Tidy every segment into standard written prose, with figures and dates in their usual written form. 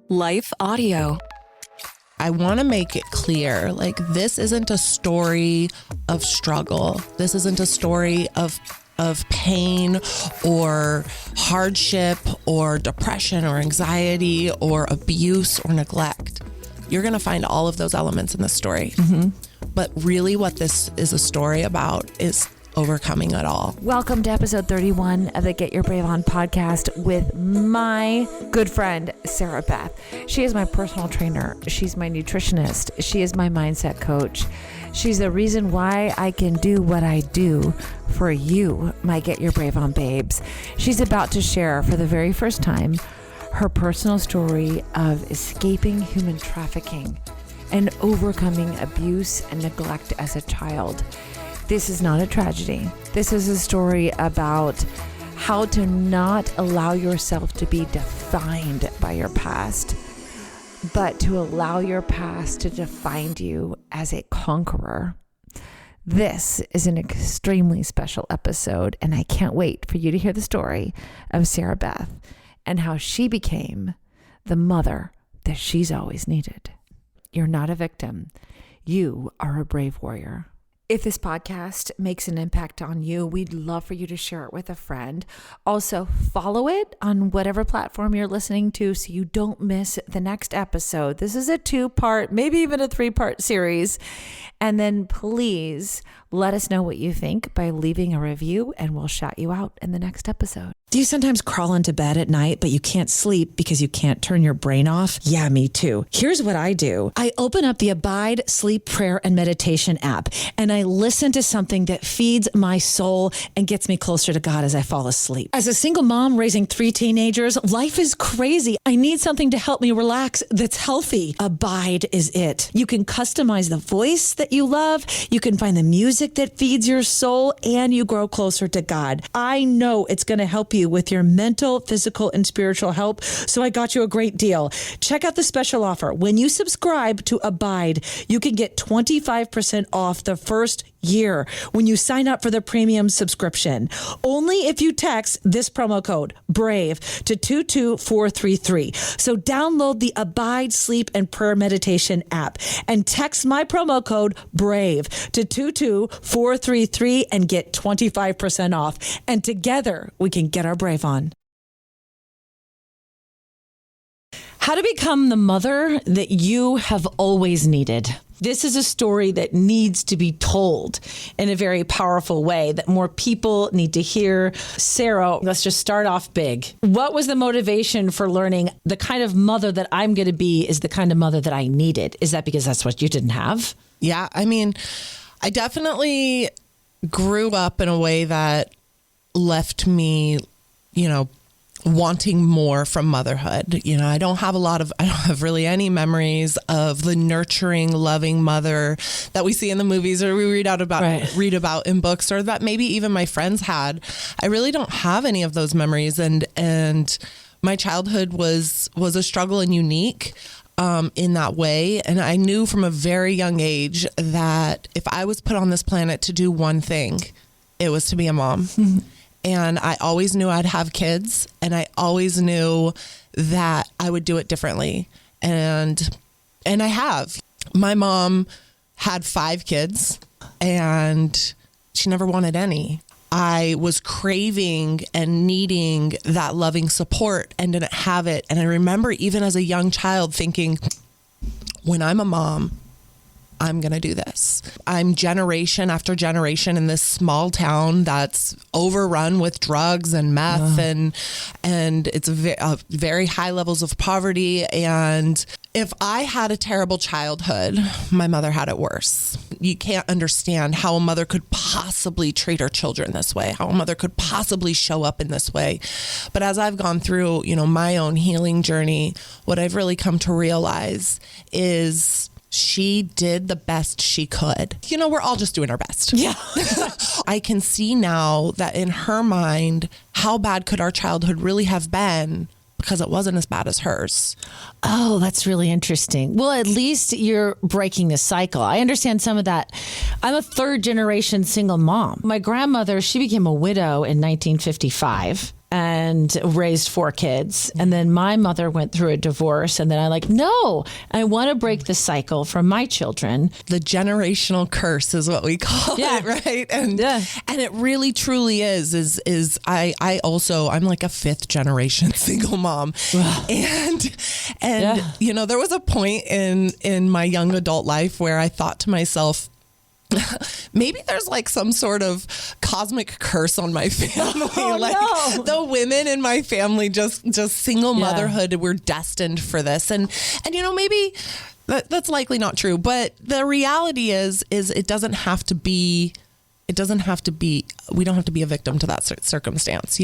Life Audio. I want to make it clear, like, this isn't a story of struggle. This isn't a story of pain or hardship or depression or anxiety or abuse or neglect. You're going to find all of those elements in the story. Mm-hmm. But really what this is a story about is overcoming it all. Welcome to episode 31 of the Get Your Brave On podcast with my good friend, Sarah Beth. She is my personal trainer. She's my nutritionist. She is my mindset coach. She's the reason why I can do what I do for you, my Get Your Brave On babes. She's about to share for the very first time her personal story of escaping human trafficking and overcoming abuse and neglect as a child. This is not a tragedy. This is a story about how to not allow yourself to be defined by your past, but to allow your past to define you as a conqueror. This is an extremely special episode, and I can't wait for you to hear the story of Sarah Beth and how she became the mother that she's always needed. You're not a victim. You are a brave warrior. If this podcast makes an impact on you, we'd love for you to share it with a friend. Also, follow it on whatever platform you're listening to so you don't miss the next episode. This is a 2-part, maybe even a 3-part series. And then please let us know what you think by leaving a review, and we'll shout you out in the next episode. Do you sometimes crawl into bed at night, but you can't sleep because you can't turn your brain off? Yeah, me too. Here's what I do. I open up the Abide Sleep Prayer and Meditation app, and I listen to something that feeds my soul and gets me closer to God as I fall asleep. As a single mom raising 3 teenagers, life is crazy. I need something to help me relax that's healthy. Abide is it. You can customize the voice that you love. You can find the music that feeds your soul, and you grow closer to God. I know it's going to help you with your mental, physical, and spiritual health. So I got you a great deal. Check out the special offer. When you subscribe to Abide, you can get 25% off the first year when you sign up for the premium subscription. Only if you text this promo code BRAVE to 22433. So download the Abide Sleep and Prayer Meditation app and text my promo code BRAVE to 22433 and get 25% off. And together we can get our brave on. How to become the mother that you have always needed. This is a story that needs to be told in a very powerful way that more people need to hear. Sarah, let's just start off big. What was the motivation for learning the kind of mother that I'm going to be is the kind of mother that I needed? Is that because that's what you didn't have? Yeah, I mean, I definitely grew up in a way that left me, wanting more from motherhood. I don't have really any memories of the nurturing, loving mother that we see in the movies or we read about in books, or that maybe even my friends had. I really don't have any of those memories. And my childhood was a struggle and unique in that way. And I knew from a very young age that if I was put on this planet to do one thing, it was to be a mom. Mm-hmm. And I always knew I'd have kids, and I always knew that I would do it differently. And I have. My mom had 5 kids, and she never wanted any. I was craving and needing that loving support and didn't have it. And I remember even as a young child thinking, when I'm a mom, I'm going to do this. I'm generation after generation in this small town that's overrun with drugs and meth and it's very high levels of poverty. And if I had a terrible childhood, my mother had it worse. You can't understand how a mother could possibly treat her children this way, how a mother could possibly show up in this way. But as I've gone through, my own healing journey, what I've really come to realize is she did the best she could. We're all just doing our best. Yeah. I can see now that in her mind, how bad could our childhood really have been, because it wasn't as bad as hers. Oh, that's really interesting. Well, at least you're breaking the cycle. I understand some of that. I'm a 3rd generation single mom. My grandmother, she became a widow in 1955. and raised 4 kids. And then my mother went through a divorce. And then no, I want to break the cycle from my children. The generational curse is what we call it, right? And it really truly is I'm like a 5th generation single mom. and there was a point in my young adult life where I thought to myself, maybe there's like some sort of cosmic curse on my family. The women in my family, just single motherhood, we're destined for this. And maybe that's likely not true, but the reality is it doesn't have to be, we don't have to be a victim to that circumstance,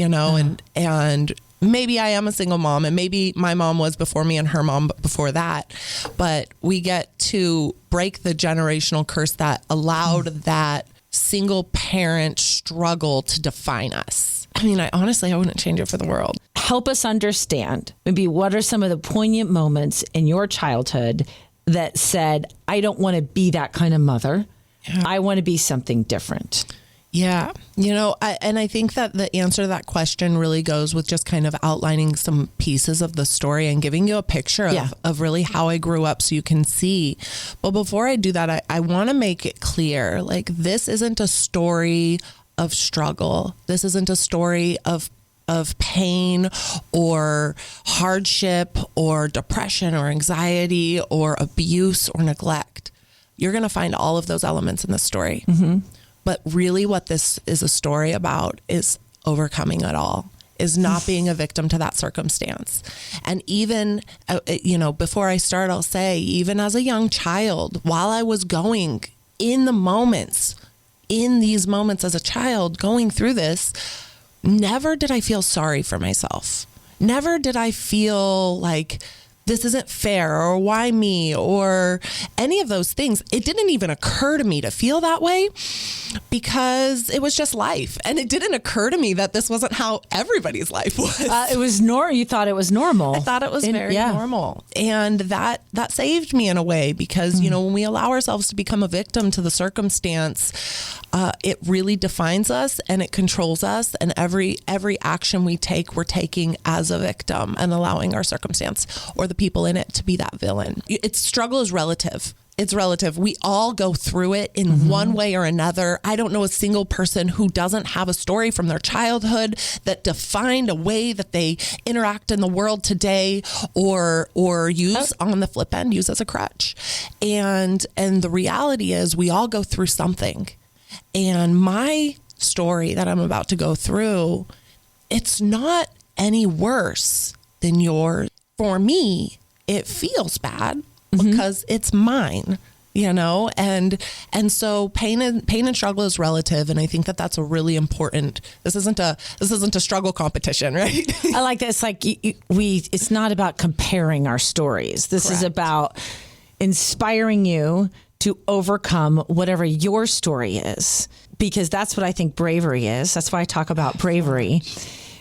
and maybe I am a single mom, and maybe my mom was before me and her mom before that, but we get to break the generational curse that allowed that single parent struggle to define us. I mean, I wouldn't change it for the world. Help us understand maybe what are some of the poignant moments in your childhood that said, I don't want to be that kind of mother. Yeah. I want to be something different. Yeah. I think that the answer to that question really goes with just kind of outlining some pieces of the story and giving you a picture of really how I grew up so you can see. But before I do that, I want to make it clear, this isn't a story of struggle. This isn't a story of pain or hardship or depression or anxiety or abuse or neglect. You're going to find all of those elements in the story. Mm-hmm. But really what this is a story about is overcoming it all, is not being a victim to that circumstance. And even, before I start, I'll say, even as a young child, while I was going in these moments as a child going through this, never did I feel sorry for myself. Never did I feel like this isn't fair or why me or any of those things. It didn't even occur to me to feel that way because it was just life. And it didn't occur to me that this wasn't how everybody's life was. It was you thought it was normal. I thought it was very normal. And that saved me in a way because, when we allow ourselves to become a victim to the circumstance, it really defines us and it controls us. And every action we take, we're taking as a victim and allowing our circumstance or the people in it to be that villain. Struggle is relative. It's relative. We all go through it in one way or another. I don't know a single person who doesn't have a story from their childhood that defined a way that they interact in the world today or use on the flip end, use as a crutch. And the reality is we all go through something. And my story that I'm about to go through, it's not any worse than yours. For me, it feels bad because it's mine, and so pain and struggle is relative. And I think that that's a really important, this isn't a struggle competition, right? I like that. It's like it's not about comparing our stories. This is about inspiring you to overcome whatever your story is, because that's what I think bravery is. That's why I talk about bravery,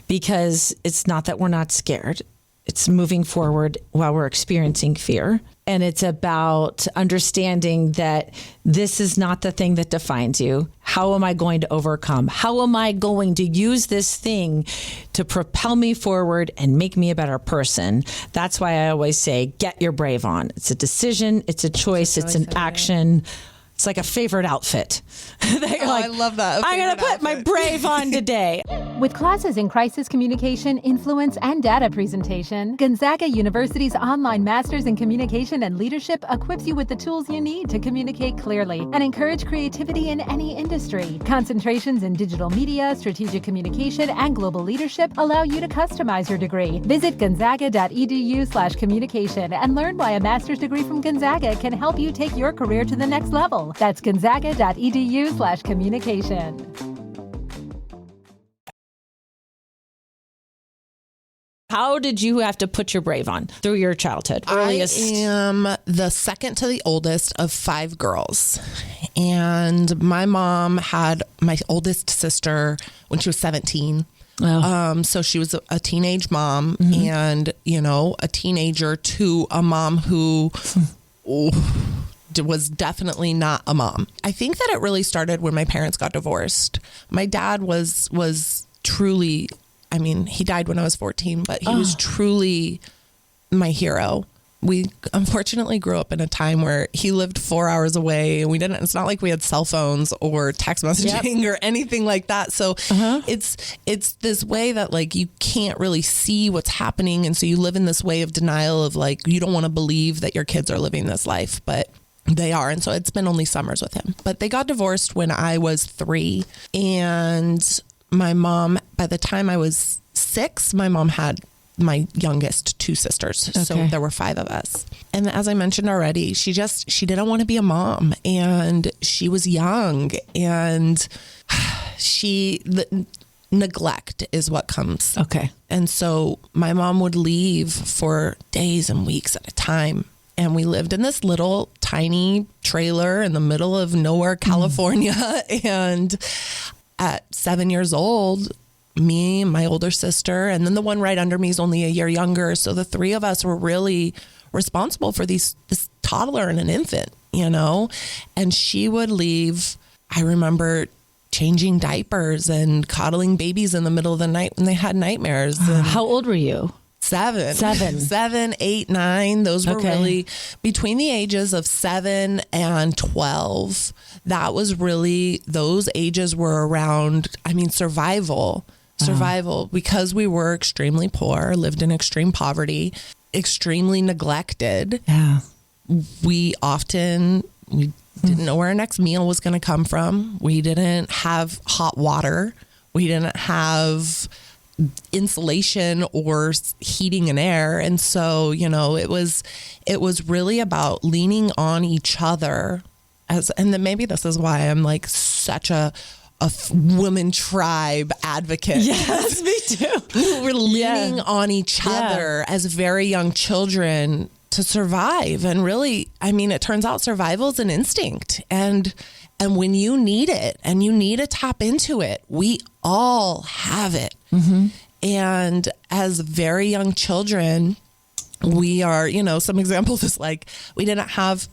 because it's not that we're not scared. It's moving forward while we're experiencing fear. And it's about understanding that this is not the thing that defines you. How am I going to overcome? How am I going to use this thing to propel me forward and make me a better person? That's why I always say, get your brave on. It's a decision. It's a choice. It's an action. It's like a favorite outfit. I love that. I'm going to put my brave on today. With classes in crisis communication, influence, and data presentation, Gonzaga University's online Masters in Communication and Leadership equips you with the tools you need to communicate clearly and encourage creativity in any industry. Concentrations in digital media, strategic communication, and global leadership allow you to customize your degree. Visit gonzaga.edu/communication and learn why a master's degree from Gonzaga can help you take your career to the next level. That's gonzaga.edu/communication. How did you have to put your brave on through your childhood? I am the second to the oldest of 5 girls. And my mom had my oldest sister when she was 17. Oh. So she was a teenage mom and, a teenager to a mom who was definitely not a mom. I think that it really started when my parents got divorced. My dad was truly I mean, he died when I was 14, but he was truly my hero. We unfortunately grew up in a time where he lived 4 hours away, and it's not like we had cell phones or text messaging or anything like that. So it's this way that like you can't really see what's happening. And so you live in this way of denial of like, you don't want to believe that your kids are living this life, but they are. And so it's been only summers with him, but they got divorced when I was 3. And my mom, by the time I was 6, my mom had my youngest 2 sisters. Okay. So there were 5 of us. And as I mentioned already, she didn't want to be a mom, and she was young, and neglect is what comes. Okay. And so my mom would leave for days and weeks at a time. And we lived in this little tiny trailer in the middle of nowhere, California. And at 7 years old, me, my older sister, and then the one right under me is only a year younger. So the 3 of us were really responsible for this toddler and an infant, you know, and she would leave. I remember changing diapers and coddling babies in the middle of the night when they had nightmares. How old were you? 7, 8, 9. Those were really between the ages of 7 and 12. That was really, those ages were around, I mean, survival, because we were extremely poor, lived in extreme poverty, extremely neglected. Yeah. We didn't know where our next meal was going to come from. We didn't have hot water. We didn't have insulation or heating and air. And so, you know, it was really about leaning on each other and then maybe this is why I'm like such a woman tribe advocate. Yes, me too. We're leaning on each other as very young children to survive. And really, I mean, it turns out survival is an instinct. And when you need it and you need to tap into it, we all have it. Mm-hmm. And as very young children, we are, you know, some examples is like, we didn't have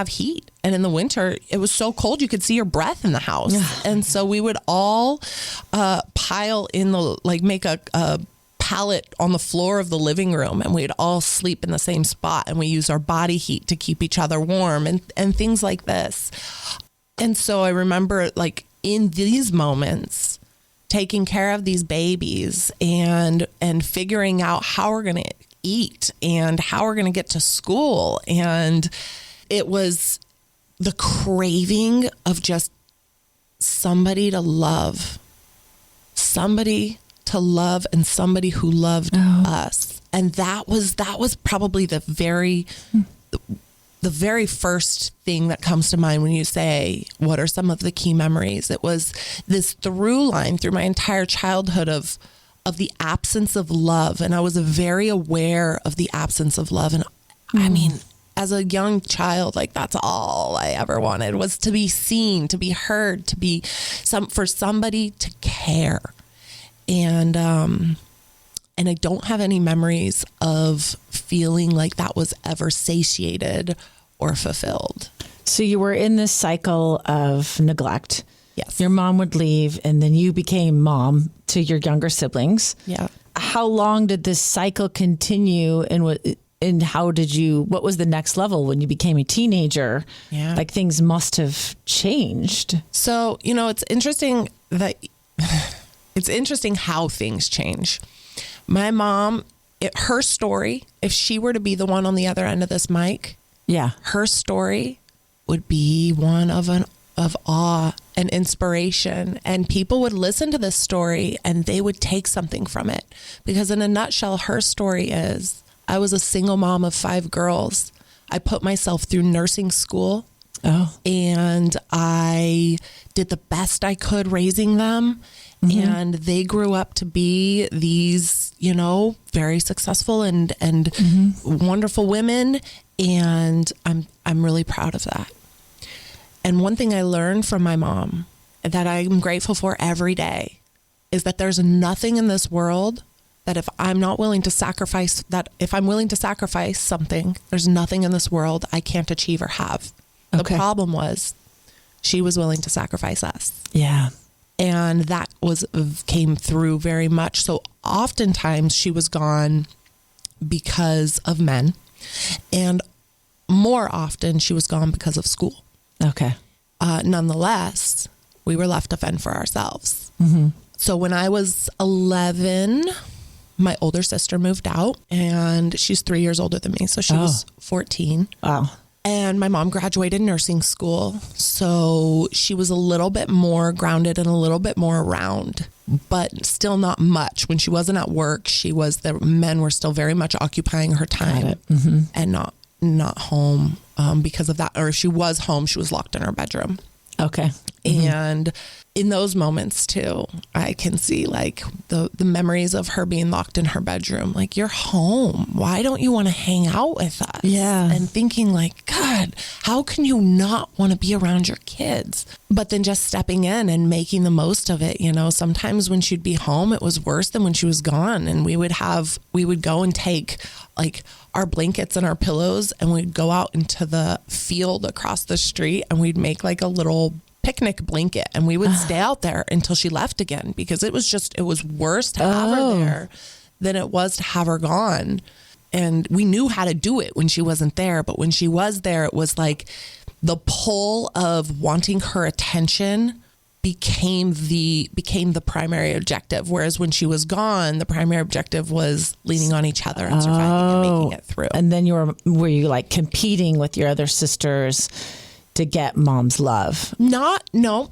heat. And in the winter, it was so cold, you could see your breath in the house. And so we would all pile in make a pallet on the floor of the living room, and we'd all sleep in the same spot. And we use our body heat to keep each other warm and things like this. And so I remember like in these moments, taking care of these babies and figuring out how we're going to eat and how we're going to get to school. And it was the craving of just somebody to love and somebody who loved us. And that was probably the very first thing that comes to mind when you say, what are some of the key memories? It was this through line through my entire childhood of the absence of love. And I was very aware of the absence of love. And I mean, as a young child, like that's all I ever wanted was to be seen, to be heard, to be for somebody to care. And I don't have any memories of feeling like that was ever satiated or fulfilled. So you were in this cycle of neglect. Yes. Your mom would leave, and then you became mom to your younger siblings. Yeah. How long did this cycle continue, and what was the next level when you became a teenager? Yeah. Like things must have changed. So, you know, it's interesting how things change. My mom, her story, if she were to be the one on the other end of this mic, her story would be one of awe and inspiration. And people would listen to this story and they would take something from it. Because in a nutshell, her story is, I was a single mom of 5 girls. I put myself through nursing school. And I did the best I could raising them. Mm-hmm. And they grew up to be these, you know, very successful and wonderful women. And I'm really proud of that. And one thing I learned from my mom that I'm grateful for every day is that there's nothing in this world that if I'm willing to sacrifice something, there's nothing in this world I can't achieve or have. The problem was she was willing to sacrifice us. Yeah. And that came through very much. So oftentimes she was gone because of men, and more often she was gone because of school. Okay. Nonetheless, we were left to fend for ourselves. So when I was 11, my older sister moved out, and she's 3 years older than me. So she was 14. Wow. And my mom graduated nursing school. So she was a little bit more grounded and a little bit more around, but still not much. When she wasn't at work, the men were still very much occupying her time and not home because of that. Or if she was home, she was locked in her bedroom. Okay. And in those moments too, I can see like the memories of her being locked in her bedroom. Like, you're home. Why don't you want to hang out with us? Yeah. And thinking like, God, how can you not want to be around your kids? But then just stepping in and making the most of it. You know, sometimes when she'd be home, it was worse than when she was gone. And we would go and take like our blankets and our pillows, and we'd go out into the field across the street, and we'd make like a little picnic blanket, and we would stay out there until she left again, because it was worse to have her there than it was to have her gone. And we knew how to do it when she wasn't there, but when she was there, it was like the pull of wanting her attention became the primary objective. Whereas when she was gone, the primary objective was leaning on each other and surviving and making it through. And then were you like competing with your other sisters to get mom's love? No,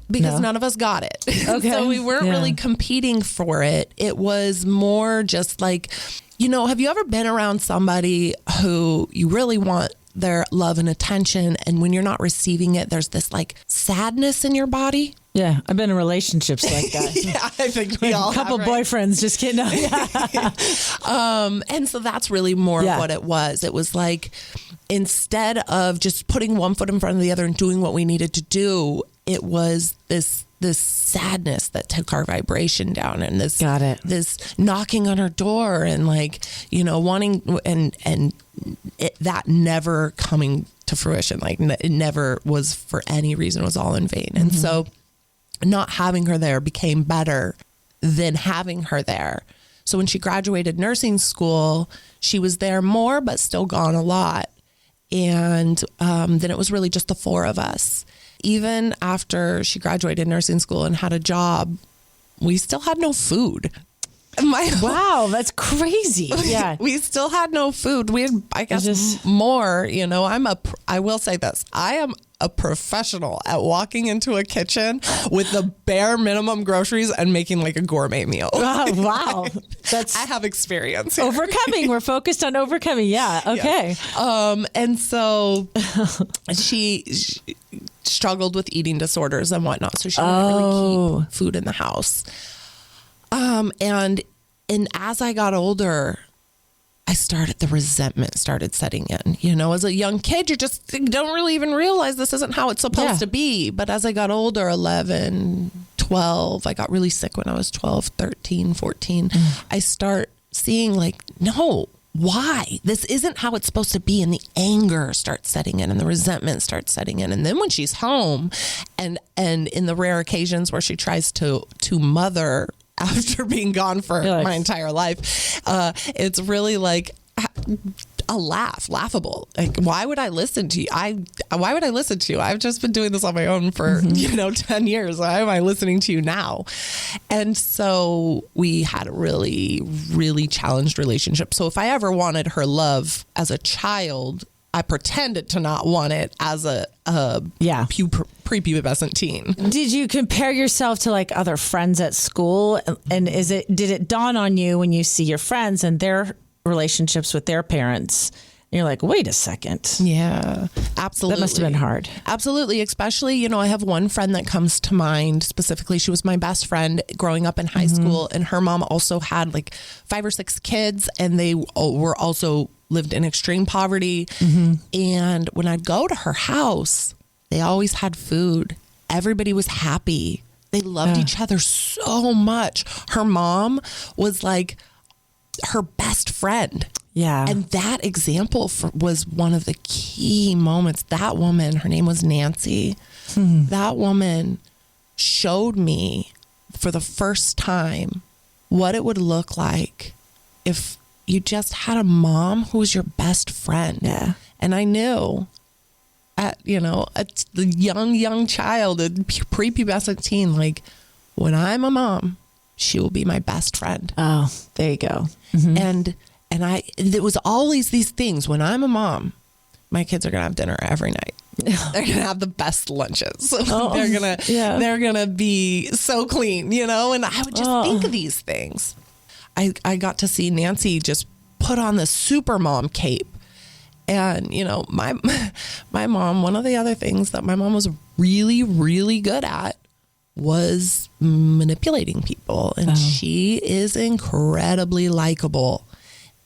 because none of us got it. Okay. So we weren't really competing for it. It was more just like, you know, have you ever been around somebody who you really want their love and attention, and when you're not receiving it, there's this like sadness in your body? Yeah, I've been in relationships like that. Yeah, I think we all a couple have, right? boyfriends, just kidding. No. And so that's really more of what it was. It was like, instead of just putting one foot in front of the other and doing what we needed to do, it was this sadness that took our vibration down, and this knocking on her door, and like, you know, wanting that never coming to fruition. Like, it never was for any reason. It was all in vain. And so not having her there became better than having her there. So when she graduated nursing school, she was there more, but still gone a lot. And then it was really just the four of us. Even after she graduated nursing school and had a job, we still had no food. Wow, that's crazy. Yeah. We still had no food. We had, I guess, more, you know, I will say this. I am a professional at walking into a kitchen with the bare minimum groceries and making like a gourmet meal. Wow. I have experience here. Overcoming. We're focused on overcoming. Yeah. Okay. Yeah. And so she struggled with eating disorders and whatnot. So she didn't really keep food in the house. And as I got older, the resentment started setting in. You know, as a young kid, you don't really even realize this isn't how it's supposed to be. But as I got older, 11, 12, I got really sick when I was 12, 13, 14. I start seeing like, no, why? This isn't how it's supposed to be. And the anger starts setting in, and the resentment starts setting in. And then when she's home, and in the rare occasions where she tries to mother after being gone for my entire life, it's really like laughable. Like, why would I listen to you? Why would I listen to you? I've just been doing this on my own for 10 years. Why am I listening to you now? And so we had a really, really challenged relationship. So if I ever wanted her love as a child, I pretended to not want it as a prepubescent teen. Did you compare yourself to like other friends at school? And did it dawn on you when you see your friends and their relationships with their parents? And you're like, wait a second. Yeah, absolutely. That must have been hard. Absolutely. Especially, you know, I have one friend that comes to mind specifically. She was my best friend growing up in high school, and her mom also had like 5 or 6 kids, and they were also lived in extreme poverty. And when I'd go to her house, they always had food. Everybody was happy. They loved each other so much. Her mom was like her best friend. Yeah. And that example was one of the key moments. That woman, her name was Nancy. That woman showed me for the first time what it would look like if you just had a mom who was your best friend. Yeah. And I knew at the young child, a prepubescent teen, like, when I'm a mom, she will be my best friend. Oh, there you go. And there was always these things. When I'm a mom, my kids are going to have dinner every night. They're going to have the best lunches. They're going to be so clean, and I would just think of these things. I got to see Nancy just put on the super mom cape. And, my mom, one of the other things that my mom was really, really good at was manipulating people. And she is incredibly likable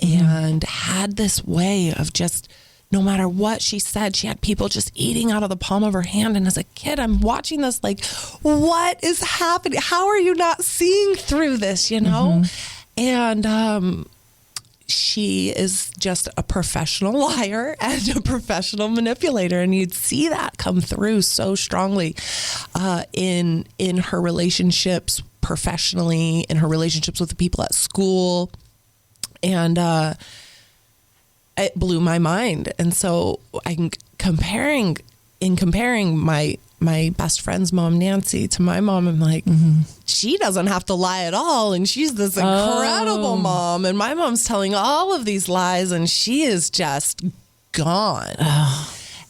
and had this way of just, no matter what she said, she had people just eating out of the palm of her hand. And as a kid, I'm watching this like, what is happening? How are you not seeing through this, And she is just a professional liar and a professional manipulator. And you'd see that come through so strongly in her relationships professionally, in her relationships with the people at school. And it blew my mind. And so comparing my best friend's mom, Nancy, to my mom, I'm like, she doesn't have to lie at all. And she's this incredible mom. And my mom's telling all of these lies and she is just gone.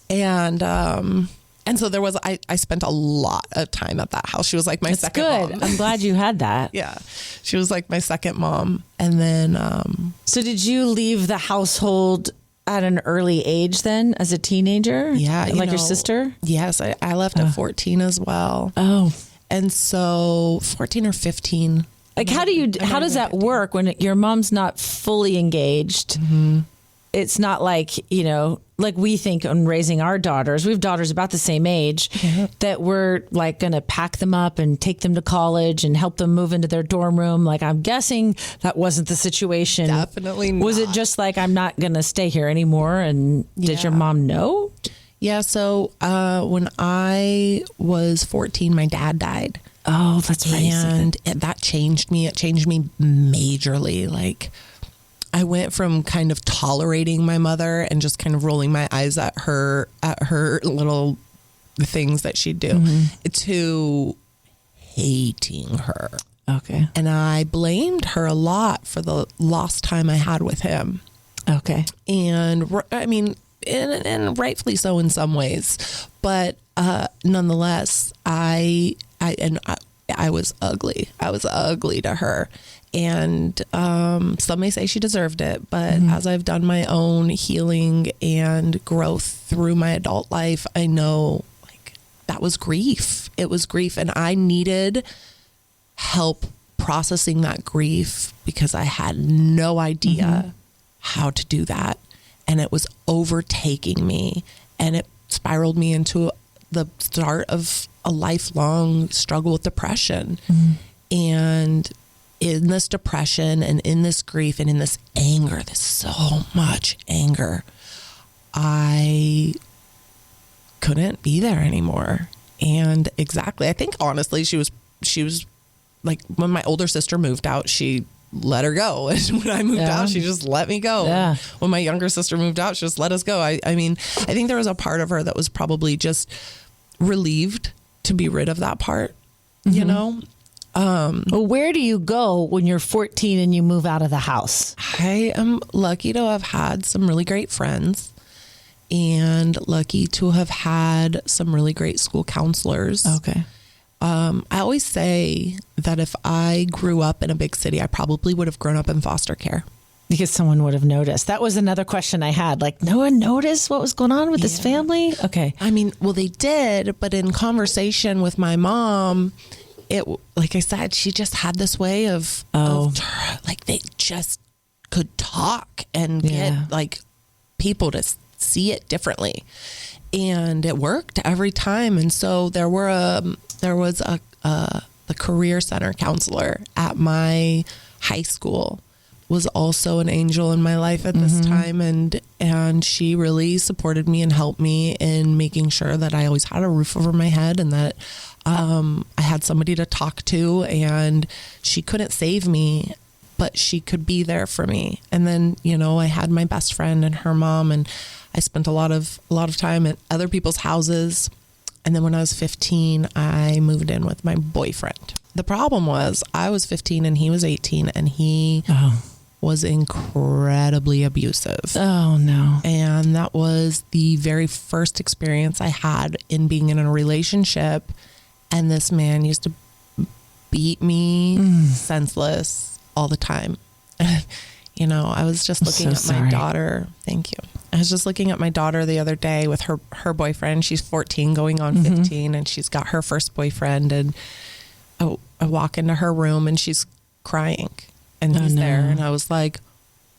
And so I spent a lot of time at that house. She was like my second mom. I'm glad you had that. Yeah. She was like my second mom. And then, so did you leave the household at an early age then as a teenager? Yeah. Like your sister? Yes. I left at 14 as well. Oh. And so 14 or 15. Like, how does that work when your mom's not fully engaged? It's not like, like we think on raising our daughters, we have daughters about the same age, that we're like going to pack them up and take them to college and help them move into their dorm room. Like, I'm guessing that wasn't the situation. Definitely not. Was it just like, I'm not going to stay here anymore? And did your mom know? Yeah. So when I was 14, my dad died. Oh, that's right. And that changed me. It changed me majorly. Like, I went from kind of tolerating my mother and just kind of rolling my eyes at her little things that she'd do to hating her. Okay. And I blamed her a lot for the lost time I had with him. Okay. And I mean, and rightfully so in some ways, but nonetheless, I was ugly. I was ugly to her. And some may say she deserved it, but as I've done my own healing and growth through my adult life, I know, like, that was grief. It was grief, and I needed help processing that grief because I had no idea how to do that, and it was overtaking me, and it spiraled me into the start of a lifelong struggle with depression. And in this depression and in this grief and in this anger, there's so much anger, I couldn't be there anymore. And I think honestly, she was like, when my older sister moved out, she let her go. And when I moved out, she just let me go. Yeah. When my younger sister moved out, she just let us go. I mean, I think there was a part of her that was probably just relieved to be rid of that part, Well, where do you go when you're 14 and you move out of the house? I am lucky to have had some really great friends and lucky to have had some really great school counselors. Okay. I always say that if I grew up in a big city, I probably would have grown up in foster care. Because someone would have noticed. That was another question I had. Like, no one noticed what was going on with this family? Okay. I mean, well, they did, but in conversation with my mom, like I said, she just had this way of like, they just could talk and get like people to see it differently, and it worked every time. And so there was the career center counselor at my high school, was also an angel in my life at this time. And she really supported me and helped me in making sure that I always had a roof over my head and that I had somebody to talk to. And she couldn't save me, but she could be there for me. And then, I had my best friend and her mom, and I spent a lot of time at other people's houses. And then when I was 15, I moved in with my boyfriend. The problem was I was 15 and he was 18, and he was incredibly abusive. Oh, no. And that was the very first experience I had in being in a relationship. And this man used to beat me senseless all the time. I was just looking at my daughter. Thank you. I was just looking at my daughter the other day with her boyfriend. She's 14 going on 15, and she's got her first boyfriend. And I walk into her room and she's crying, and he's there. And I was like,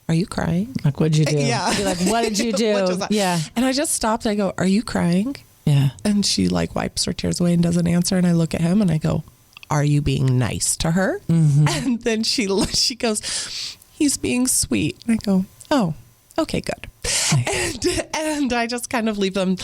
are you crying? Like, what'd you do? Yeah. You're like, what did you do? Yeah. And I just stopped. I go, are you crying? Yeah. And she wipes her tears away and doesn't answer. And I look at him and I go, are you being nice to her? And then she goes, he's being sweet. And I go, oh, okay, good. And I just kind of leave them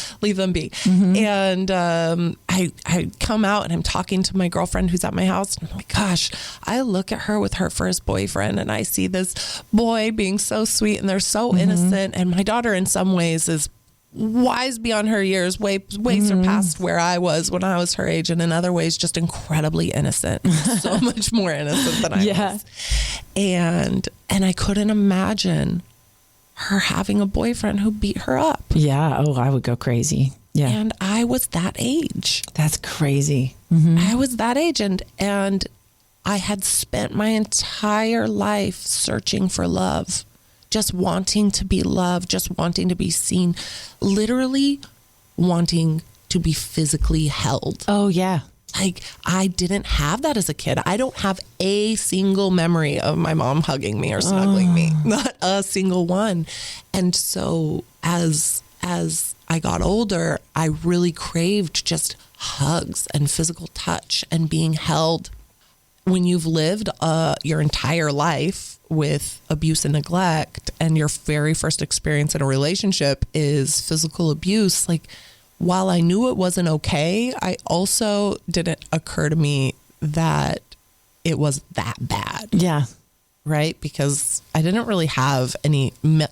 be. And I come out and I'm talking to my girlfriend who's at my house. And I'm like, gosh, I look at her with her first boyfriend and I see this boy being so sweet and they're so innocent. And my daughter in some ways is wise beyond her years, way surpassed where I was when I was her age, and in other ways just incredibly innocent, so much more innocent than I was. And I couldn't imagine her having a boyfriend who beat her up. Yeah. Oh, I would go crazy. Yeah. And I was that age. That's crazy. I was that age, and I had spent my entire life searching for love. Just wanting to be loved, just wanting to be seen, literally wanting to be physically held. Oh, yeah. Like, I didn't have that as a kid. I don't have a single memory of my mom hugging me or snuggling me. Not a single one. And so as I got older, I really craved just hugs and physical touch and being held. When you've lived your entire life with abuse and neglect, and your very first experience in a relationship is physical abuse, like, while I knew it wasn't okay, I also didn't occur to me that it was that bad. Yeah. Right? Because I didn't really have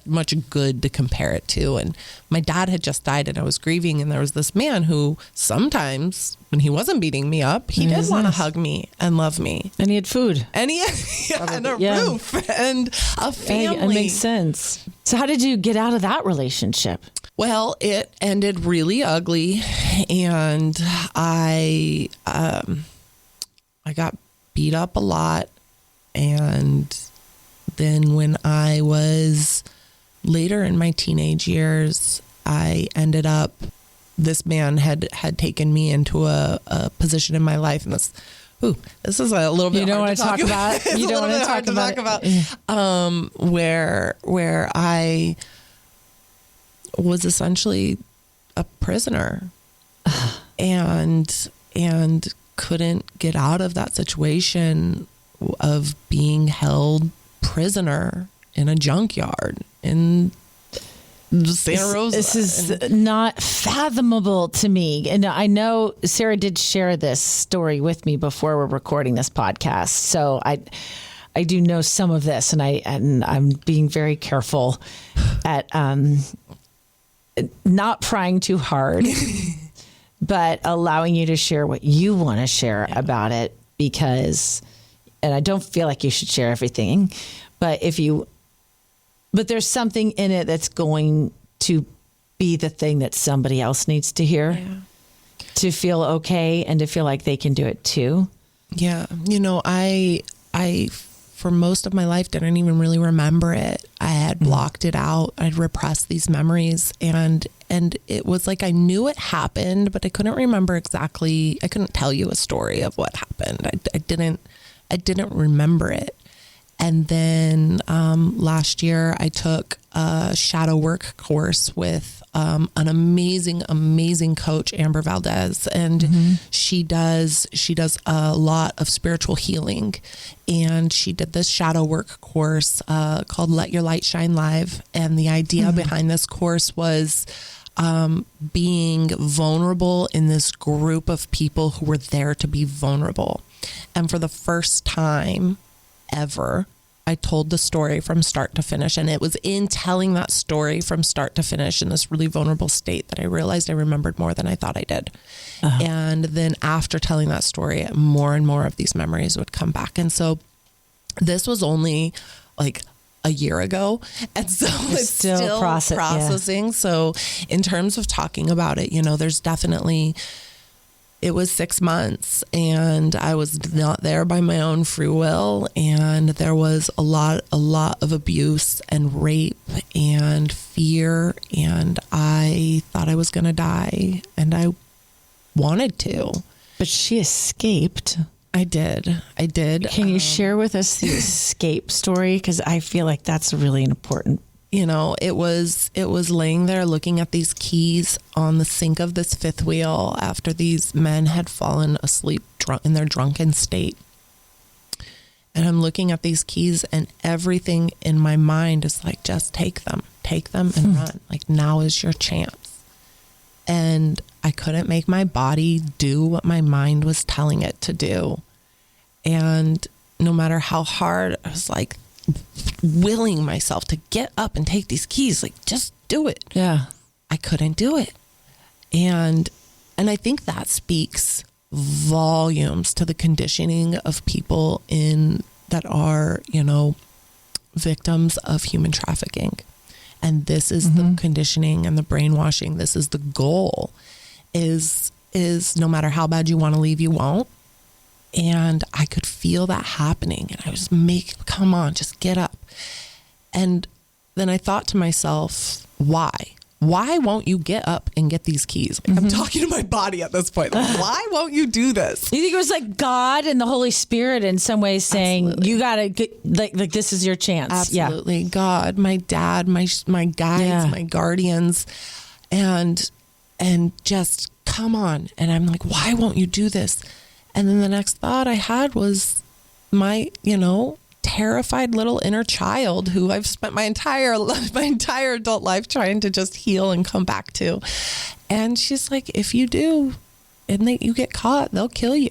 much good to compare it to. And my dad had just died and I was grieving. And there was this man who sometimes when he wasn't beating me up, he did want to hug me and love me. And he had food. And he had and a roof and a family. It makes sense. So how did you get out of that relationship? Well, it ended really ugly. And I got beat up a lot. And then when I was later in my teenage years, I ended up, this man had taken me into a position in my life. And this is a little bit hard to talk about. You don't want to talk about where I was essentially a prisoner and couldn't get out of that situation of being held prisoner in a junkyard in Santa Rosa. This is not fathomable to me. And I know Sarah did share this story with me before we're recording this podcast. So I do know some of this, and I'm being very careful at not prying too hard, but allowing you to share what you want to share about it, because, and I don't feel like you should share everything, but but there's something in it that's going to be the thing that somebody else needs to hear to feel okay and to feel like they can do it too. Yeah. I for most of my life didn't even really remember it. I had blocked it out. I'd repressed these memories, and it was like I knew it happened, but I couldn't remember exactly. I couldn't tell you a story of what happened. I didn't remember it. And then last year I took a shadow work course with an amazing coach, Amber Valdez. And she does a lot of spiritual healing. And she did this shadow work course called Let Your Light Shine Live. And the idea behind this course was being vulnerable in this group of people who were there to be vulnerable. And for the first time ever, I told the story from start to finish. And it was in telling that story from start to finish in this really vulnerable state that I realized I remembered more than I thought I did. And then after telling that story, more and more of these memories would come back. And so this was only like a year ago. And so it's still processing. Yeah. So in terms of talking about it, there's definitely, it was 6 months and I was not there by my own free will. And there was a lot of abuse and rape and fear. And I thought I was going to die and I wanted to. But she escaped. I did. Can you share with us the escape story? Because I feel like that's really important. It was laying there looking at these keys on the sink of this fifth wheel after these men had fallen asleep in their drunken state. And I'm looking at these keys and everything in my mind is like, just take them and run. Like, now is your chance. And I couldn't make my body do what my mind was telling it to do. And no matter how hard, I was like willing myself to get up and take these keys, like, just do it. Yeah. I couldn't do it. And I think that speaks volumes to the conditioning of people that are, victims of human trafficking. And this is the conditioning and the brainwashing. This is the goal. Is no matter how bad you want to leave, you won't. And I could feel that happening. And I was come on, just get up. And then I thought to myself, why? Why won't you get up and get these keys? Like, I'm talking to my body at this point. Like, why won't you do this? You think it was like God and the Holy Spirit in some ways saying, absolutely, you got to get, like this is your chance. Absolutely. Yeah. God, my dad, my guides, my guardians, and just come on. And I'm like, why won't you do this? And then the next thought I had was my, terrified little inner child who I've spent my entire adult life trying to just heal and come back to. And she's like, if you do and you get caught, they'll kill you.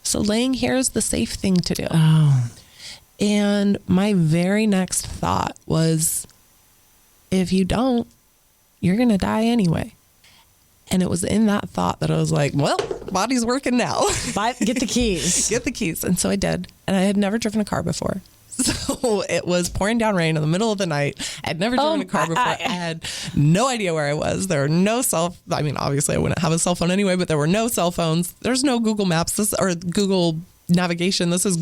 So laying here is the safe thing to do. Oh. And my very next thought was, if you don't, you're going to die anyway. And it was in that thought that I was like, well, body's working now. Get the keys. Get the keys. And so I did. And I had never driven a car before. So it was pouring down rain in the middle of the night. I'd never driven a car before. I had no idea where I was. There were no obviously I wouldn't have a cell phone anyway, but there were no cell phones. There's no Google Maps or Google navigation. This is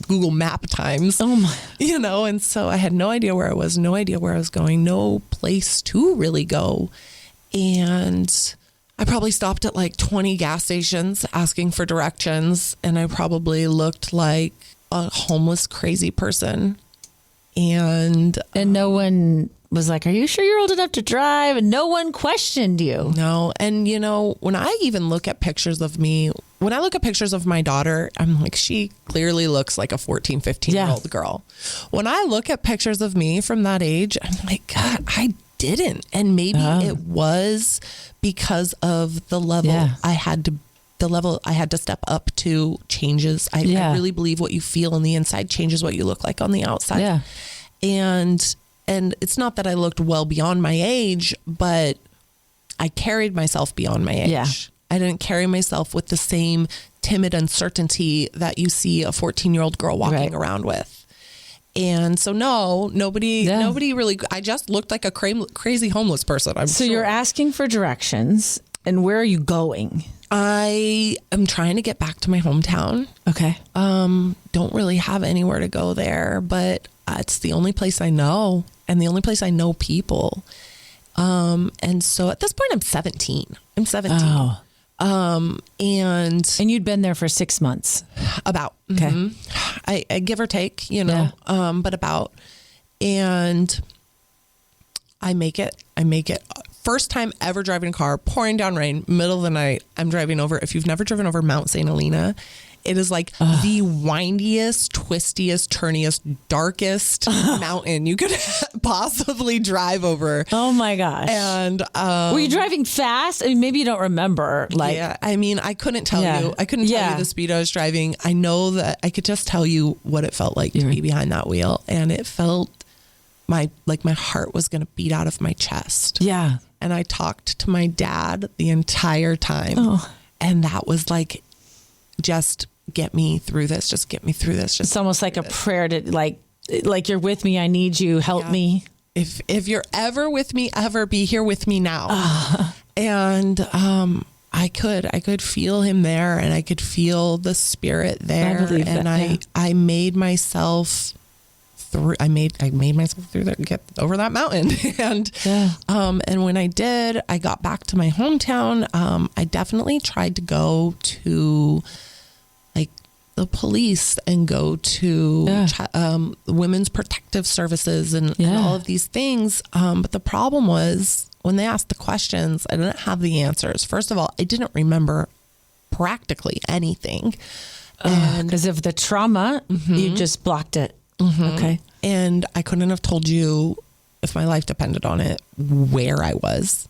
Google Map times. Oh my. And so I had no idea where I was, no idea where I was going, no place to really go. And I probably stopped at like 20 gas stations asking for directions. And I probably looked like a homeless, crazy person. And no one was like, are you sure you're old enough to drive? And no one questioned you. No. And when I even look at pictures of me, when I look at pictures of my daughter, I'm like, she clearly looks like a 14, 15-year-old girl. When I look at pictures of me from that age, I'm like, God, I didn't. And maybe it was because of the level I had to step up to changes. I really believe what you feel on the inside changes what you look like on the outside. Yeah. And it's not that I looked well beyond my age, but I carried myself beyond my age. Yeah. I didn't carry myself with the same timid uncertainty that you see a 14-year-old girl walking around with. And so nobody really, I just looked like a crazy homeless person. So you're asking for directions, and where are you going? I am trying to get back to my hometown. Okay. Don't really have anywhere to go there, but it's the only place I know and the only place I know people. And so at this point I'm 17. And you'd been there for 6 months. about, Okay. I give or take, but about, and I make it. First time ever driving a car, pouring down rain, middle of the night. I'm driving over. If you've never driven over Mount St. Helena, it is like the windiest, twistiest, turniest, darkest mountain you could possibly drive over. Oh my gosh. And were you driving fast? I mean, maybe you don't remember. Yeah, I mean, I couldn't tell you. I couldn't tell you the speed I was driving. I know that I could just tell you what it felt like to be behind that wheel. And it felt my heart was going to beat out of my chest. Yeah. And I talked to my dad the entire time. Oh. And that was like, just get me through this. Just get me through this. It's almost like a prayer to like you're with me. I need you. Help me. If you're ever with me, ever be here with me now. And, I could feel him there, and I could feel the spirit there. I believe and that, I made myself through, I made myself through that, get over that mountain. And when I did, I got back to my hometown. I definitely tried to go to like the police and go to women's protective services and all of these things. But the problem was when they asked the questions, I didn't have the answers. First of all, I didn't remember practically anything. Because of the trauma, you just blocked it. Okay. And I couldn't have told you, if my life depended on it, where I was.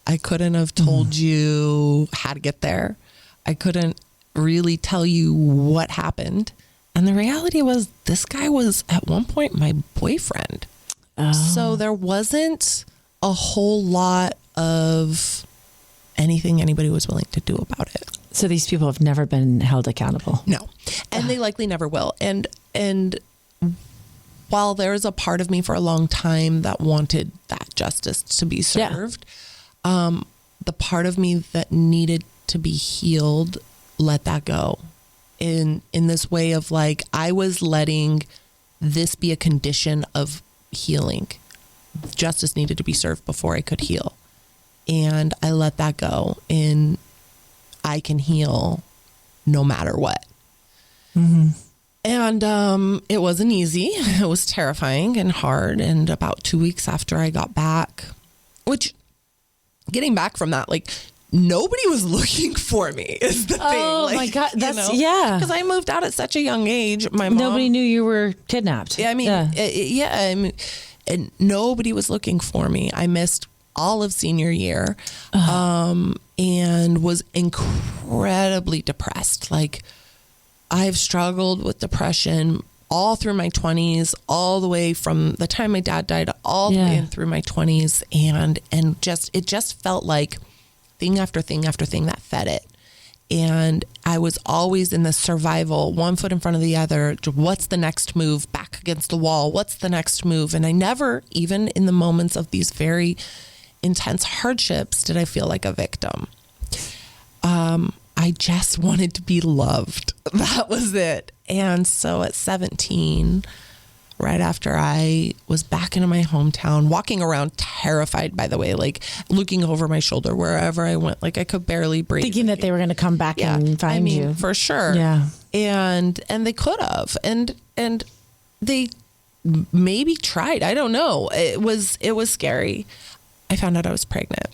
I couldn't have told you how to get there. I couldn't really tell you what happened. And the reality was, this guy was at one point my boyfriend. So there wasn't a whole lot of anything anybody was willing to do about it. So these people have never been held accountable. No. And they likely never will. And while there's a part of me for a long time that wanted that justice to be served, the part of me that needed to be healed let that go in this way of like, I was letting this be a condition of healing. Justice needed to be served before I could heal. And I let that go, and I can heal no matter what. And it wasn't easy. It was terrifying and hard. And about 2 weeks after I got back, which getting back from that, like nobody was looking for me is the thing. Oh like, my God. That's, because I moved out at such a young age. My mom, nobody knew you were kidnapped. I mean, and nobody was looking for me. I missed all of senior year, and was incredibly depressed. Like, I've struggled with depression all through my 20s, all the way from the time my dad died, all the way in through my 20s. And it just felt like thing after thing after thing that fed it. And I was always in the survival, one foot in front of the other. What's the next move? Back against the wall. What's the next move? And I never, even in the moments of these very intense hardships, did I feel like a victim. I just wanted to be loved. That was it. And so at 17, right after I was back into my hometown, walking around terrified, by the way, like looking over my shoulder wherever I went, like I could barely breathe. Thinking that they were going to come back and find you. For sure. Yeah. And they could have. And they maybe tried. I don't know. It was scary. I found out I was pregnant.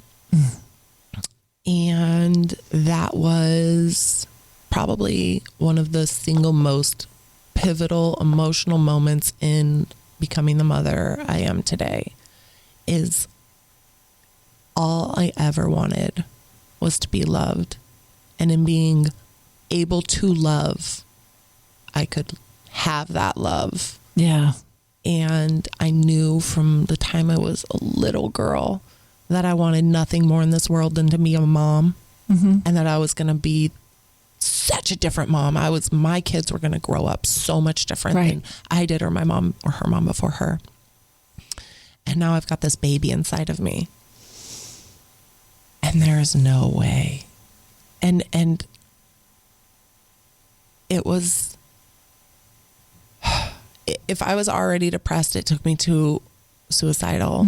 And that was probably one of the single most pivotal emotional moments in becoming the mother I am today. Is all I ever wanted was to be loved. And in being able to love, I could have that love. Yeah. And I knew from the time I was a little girl that I wanted nothing more in this world than to be a mom, and that I was going to be such a different mom. My kids were going to grow up so much different than I did, or my mom, or her mom before her. And now I've got this baby inside of me, and there is no way. And it was, if I was already depressed, it took me to suicidal.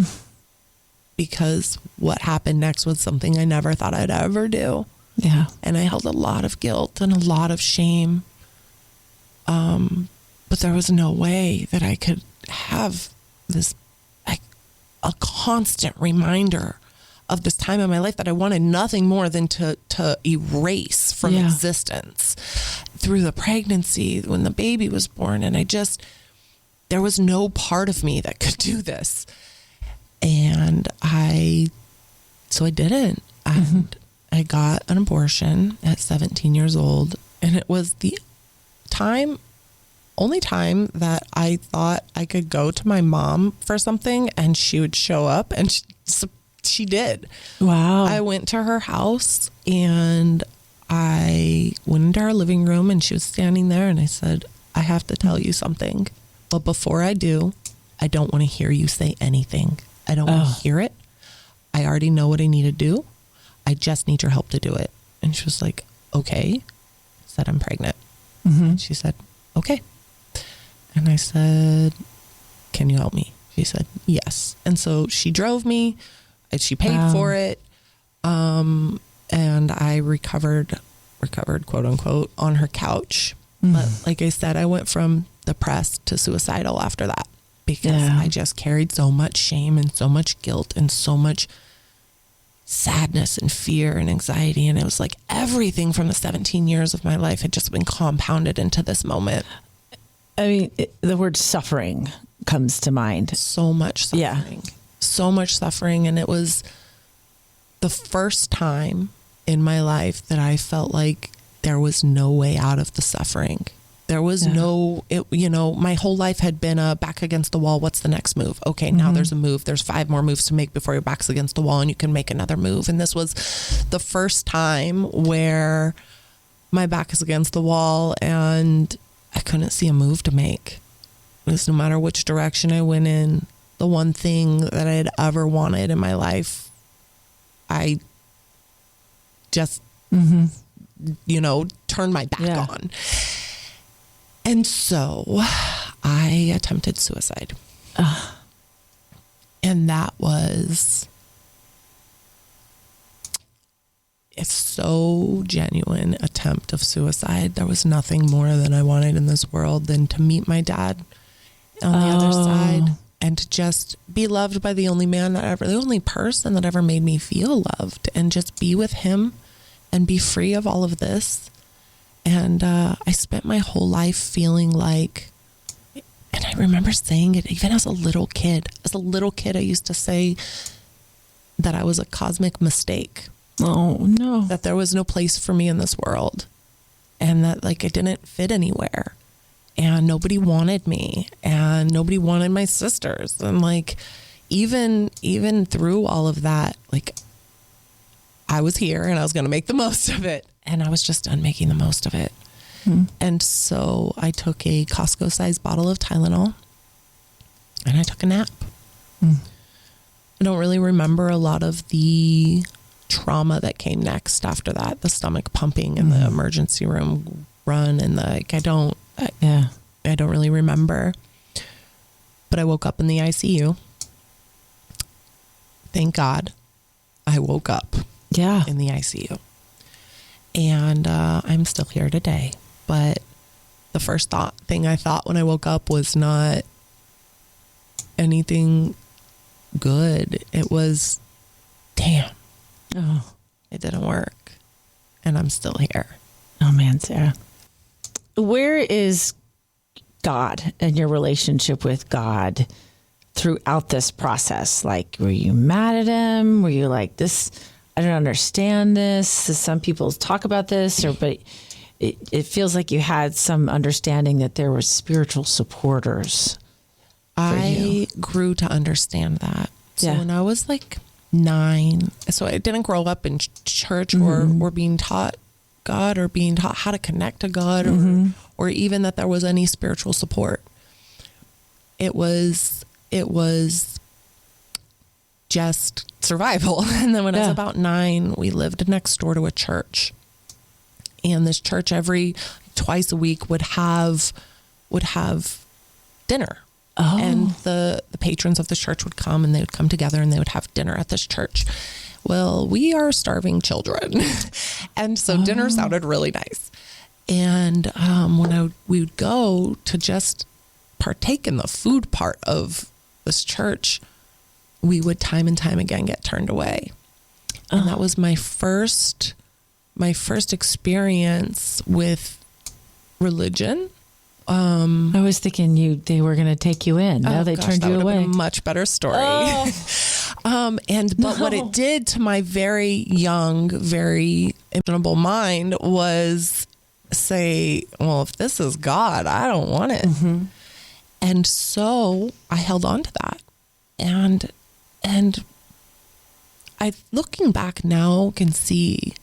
Because what happened next was something I never thought I'd ever do. Yeah. And I held a lot of guilt and a lot of shame. But there was no way that I could have this, a constant reminder of this time in my life that I wanted nothing more than to erase from existence through the pregnancy when the baby was born. And there was no part of me that could do this. And so I didn't. And I got an abortion at 17 years old. And it was the only time that I thought I could go to my mom for something and she would show up, and she did. Wow. I went to her house and I went into her living room and she was standing there, and I said, I have to tell you something. But before I do, I don't want to hear you say anything. I don't want to hear it. I already know what I need to do. I just need your help to do it. And she was like, okay. I said, I'm pregnant. And she said, okay. And I said, can you help me? She said, yes. And so she drove me, and she paid for it. And I recovered, quote unquote, on her couch. But like I said, I went from depressed to suicidal after that, because I just carried so much shame and so much guilt and so much sadness and fear and anxiety. And it was like everything from the 17 years of my life had just been compounded into this moment. I mean, the word suffering comes to mind. So much suffering. So much suffering. And it was the first time in my life that I felt like there was no way out of the suffering. There was my whole life had been a back against the wall. What's the next move? Okay, now there's a move. There's 5 more moves to make before your back's against the wall and you can make another move. And this was the first time where my back is against the wall and I couldn't see a move to make. Because no matter which direction I went in, the one thing that I had ever wanted in my life, I just, turned my back on. And so I attempted suicide. And that was, it's so genuine attempt of suicide. There was nothing more that I wanted in this world than to meet my dad on the other side and to just be loved by the only person that ever made me feel loved, and just be with him and be free of all of this. And I spent my whole life feeling like, and I remember saying it even as a little kid. As a little kid, I used to say that I was a cosmic mistake. Oh, no. That there was no place for me in this world. And that I didn't fit anywhere. And nobody wanted me. And nobody wanted my sisters. And even through all of that, I was here and I was going to make the most of it. And I was just done making the most of it. And so I took a Costco-sized bottle of Tylenol and I took a nap. I don't really remember a lot of the trauma that came next after that, the stomach pumping and the emergency room run and I don't really remember. But I woke up in the ICU. Thank God I woke up in the ICU. And I'm still here today. But the first thing I thought when I woke up was not anything good. It was, damn, it didn't work. And I'm still here. Oh, man, Sarah. Where is God and your relationship with God throughout this process? Were you mad at him? Were you like, this, I don't understand this? Some people talk about this, but it feels like you had some understanding that there were spiritual supporters. I grew to understand that. So when I was 9, so I didn't grow up in church or being taught God or being taught how to connect to God or even that there was any spiritual support. It was just survival. And then when I was about 9, we lived next door to a church. And this church twice a week would have dinner. And the patrons of the church would come and they would come together and they would have dinner at this church. well, we are starving children. And so dinner sounded really nice. And when we would go to just partake in the food part of this church, we would time and time again get turned away. And that was my first experience with religion. I was thinking they were going to take you in. No, they turned you away. Been a much better story. But what it did to my very young, very impressionable mind was say, well, if this is God, I don't want it. Mm-hmm. And so I held on to that. And I, looking back now, can see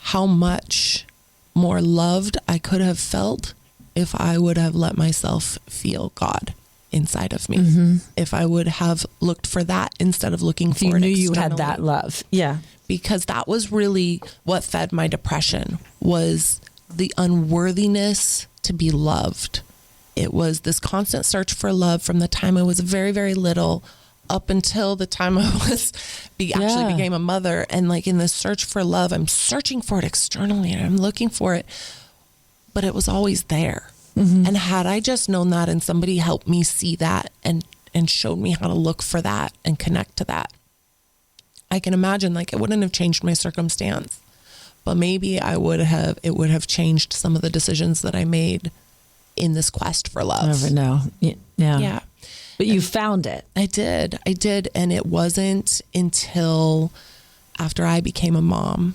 how much more loved I could have felt if I would have let myself feel God inside of me. Mm-hmm. If I would have looked for that instead of looking for it externally. You knew you had that love. Yeah. Because that was really what fed my depression, was the unworthiness to be loved. It was this constant search for love from the time I was very, very little up until the time I was actually became a mother. And like in this search for love, I'm searching for it externally and I'm looking for it, but it was always there. Mm-hmm. And had I just known that and somebody helped me see that and showed me how to look for that and connect to that, I can imagine like it wouldn't have changed my circumstance, but maybe it would have changed some of the decisions that I made in this quest for love. I never know. Yeah. But you found it. I did. And it wasn't until after I became a mom.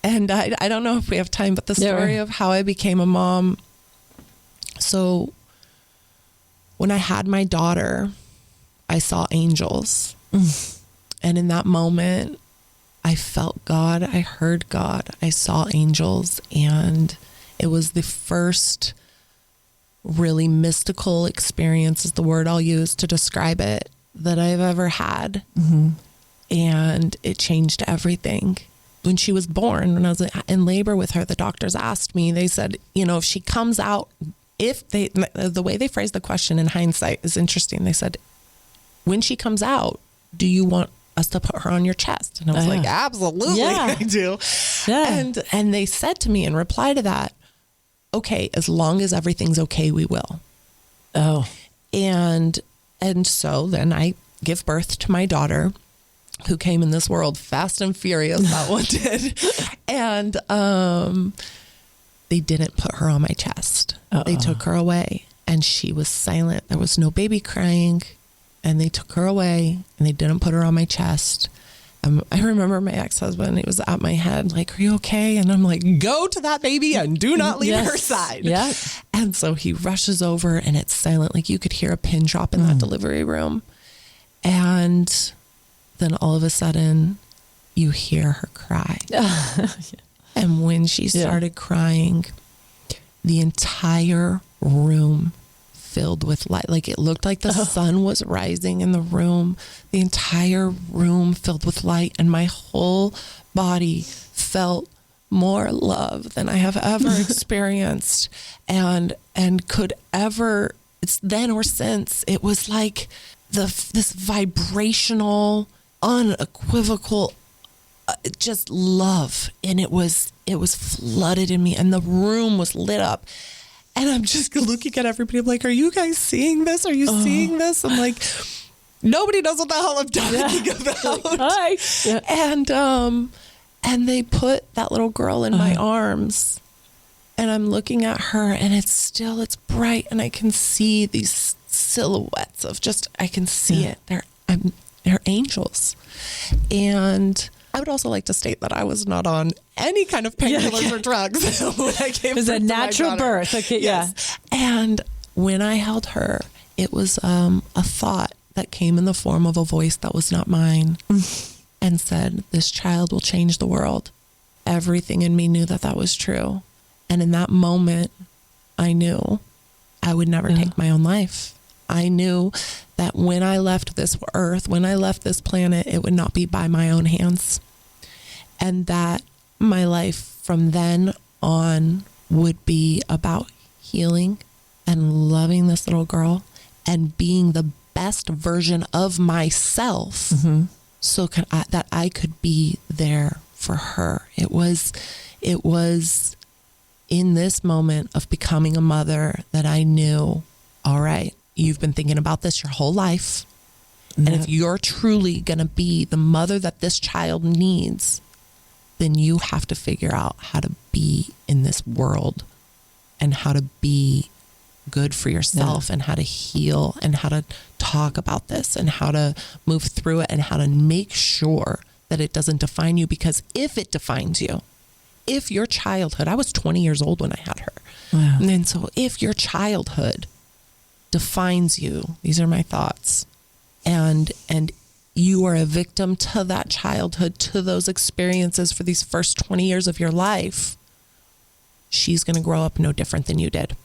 And I don't know if we have time, but the story of how I became a mom. So when I had my daughter, I saw angels. And in that moment, I felt God. I heard God. I saw angels. And it was the first really mystical experience, is the word I'll use to describe it, that I've ever had. Mm-hmm. And it changed everything. When she was born, when I was in labor with her, the doctors asked me, they said, if she comes out, the way they phrased the question in hindsight is interesting. They said, when she comes out, do you want us to put her on your chest? And I was like, absolutely, I do. Yeah. And they said to me in reply to that, okay, as long as everything's okay, we will. Oh. And so then I give birth to my daughter, who came in this world fast and furious, that one did. And they didn't put her on my chest. They took her away and she was silent. There was no baby crying, and they took her away and they didn't put her on my chest. I remember my ex-husband, he was at my head like, are you okay? And I'm like, go to that baby and do not leave her side. Yeah. And so he rushes over and it's silent. Like you could hear a pin drop in that delivery room. And then all of a sudden you hear her cry. And when she started crying, the entire room filled with light. Like it looked like the sun was rising in the room. The entire room filled with light, and my whole body felt more love than I have ever experienced and could ever. It's then or since. It was like this vibrational, unequivocal just love, and it was flooded in me, and the room was lit up. And I'm just looking at everybody. I'm like, are you guys seeing this? Are you seeing this? I'm like, nobody knows what the hell I'm talking about. Hi. Yeah. And they put that little girl in my arms, and I'm looking at her, and it's bright, and I can see these silhouettes of I can see it. They're angels. And I would also like to state that I was not on any kind of painkillers or drugs when I gave birth. It was a natural birth. Okay, yes. And when I held her, it was a thought that came in the form of a voice that was not mine and said, this child will change the world. Everything in me knew that was true. And in that moment, I knew I would never take my own life. I knew that when I left this earth, when I left this planet, it would not be by my own hands. And that my life from then on would be about healing and loving this little girl and being the best version of myself so that I could be there for her. It was in this moment of becoming a mother that I knew, all right, you've been thinking about this your whole life. And if you're truly going to be the mother that this child needs, then you have to figure out how to be in this world and how to be good for yourself and how to heal and how to talk about this and how to move through it and how to make sure that it doesn't define you. Because if it defines you, if your childhood, I was 20 years old when I had her. Wow. And then so if your childhood defines you, these are my thoughts, and you are a victim to that childhood, to those experiences for these first 20 years of your life, she's going to grow up no different than you did.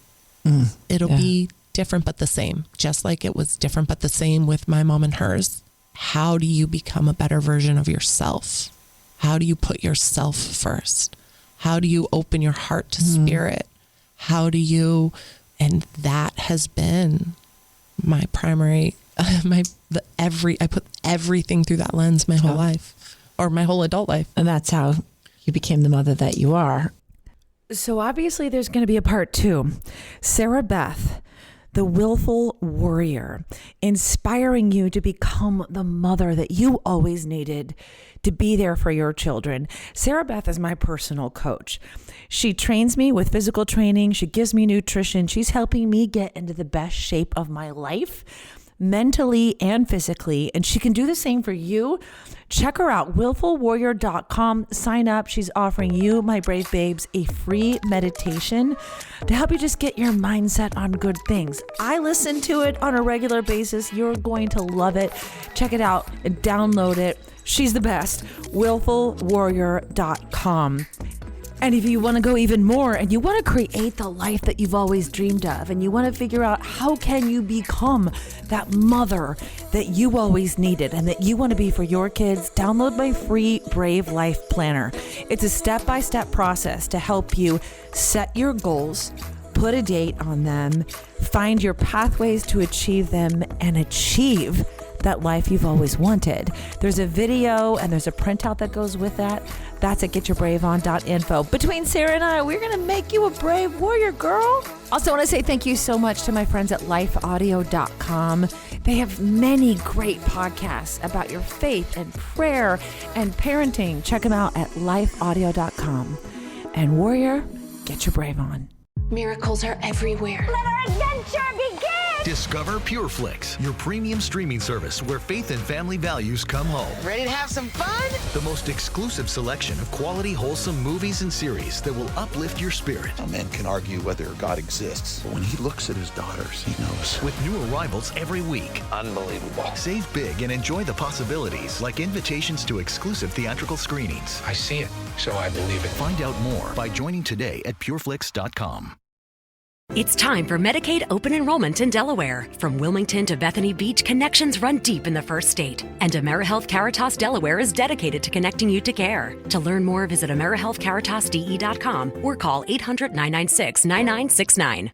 It'll be different but the same, just like it was different but the same with my mom and hers. How do you become a better version of yourself? How do you put yourself first? How do you open your heart to spirit? How do you, and that has been my primary, I put everything through that lens my whole life, or my whole adult life. And that's how you became the mother that you are. So obviously there's going to be a part 2. Sarah Beth, the Willful Warrior, inspiring you to become the mother that you always needed to be there for your children. Sarah Beth is my personal coach. She trains me with physical training. She gives me nutrition. She's helping me get into the best shape of my life, mentally and physically. And she can do the same for you. Check her out, willfulwarrior.com. Sign up. She's offering you, my brave babes, a free meditation to help you just get your mindset on good things. I listen to it on a regular basis. You're going to love it. Check it out and download it. She's the best. willfulwarrior.com. And if you want to go even more and you want to create the life that you've always dreamed of, and you want to figure out how can you become that mother that you always needed and that you want to be for your kids, download my free Brave Life Planner. It's a step-by-step process to help you set your goals, put a date on them, find your pathways to achieve them, and achieve that life you've always wanted. There's a video and there's a printout that goes with that. That's at getyourbraveon.info. Between Sarah and I, we're going to make you a brave warrior, girl. Also want to say thank you so much to my friends at lifeaudio.com. They have many great podcasts about your faith and prayer and parenting. Check them out at lifeaudio.com. And warrior, get your brave on. Miracles are everywhere. Let our adventure begin! Discover PureFlix, your premium streaming service where faith and family values come home. Ready to have some fun? The most exclusive selection of quality, wholesome movies and series that will uplift your spirit. A man can argue whether God exists, but when he looks at his daughters, he knows. With new arrivals every week. Unbelievable. Save big and enjoy the possibilities, like invitations to exclusive theatrical screenings. I see it, so I believe it. Find out more by joining today at pureflix.com. It's time for Medicaid open enrollment in Delaware. From Wilmington to Bethany Beach, connections run deep in the first state. And AmeriHealth Caritas Delaware is dedicated to connecting you to care. To learn more, visit AmeriHealthCaritasDE.com or call 800-996-9969.